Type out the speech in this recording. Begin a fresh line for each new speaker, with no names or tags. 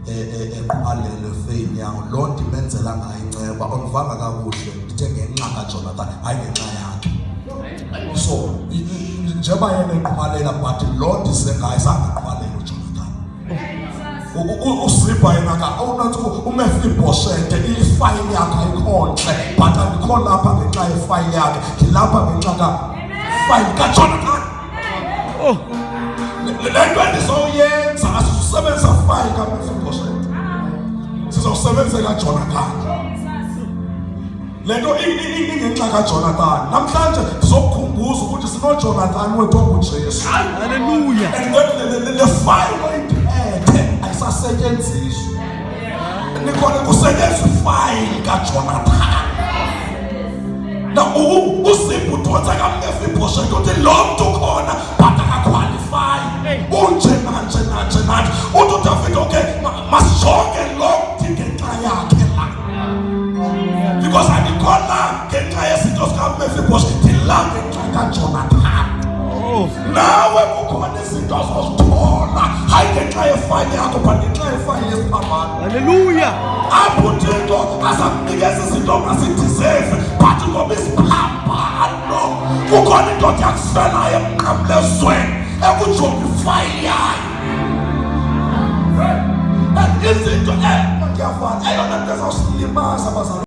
ekuphalele fail yawo lo nto imenzela ngayinceba onivanga kakuhle ndithe ngenxa kaJonathan hayi ngenxa yakhe. So njengoba yena eqhwalela but lo nto isengayo sangaqhwalela uJonathan. Usiba yena ka awunathi uMephibosheth ifayile yakhe ayikhonhle but andikho lapha ngenxa yefayile yakhe ngilapha ngenxa fayile kaJonathan. Le nto endizoyenza asizusebenza fayile kaMephibosheth, sizosebenza kaJonathan. Le nto ingenxa kaJonathan. Namhlanje sizokukhumbuza ukuthi sinoJonathan wethu onguJesu.
Hallelujah.
And le fayile oyiphethe ayisasetyenziswa. Nikhona kusetyenziswa ifayile kaJonathan. Now uSipho udonsa kaMephibosheth uthi lo mntu khona but akaqualify. Unje nanje uthi uDavid okay masijonge lo mntu ngenxa yakhe la. Because andikhona ngenxa yezinto zikaMephibosheth la ngenxa kaJonathan. Nawe kukhona izinto azozithola hayi ngenxa yefayile yakho but ngenxa yefayile yesiphambano.
Hallelujah.
Apho uThixo azamnikeza izinto ongazidizerve but ngoba isiphambano kukhona into yakufelayo emnqamlezweni ekujonga ifayile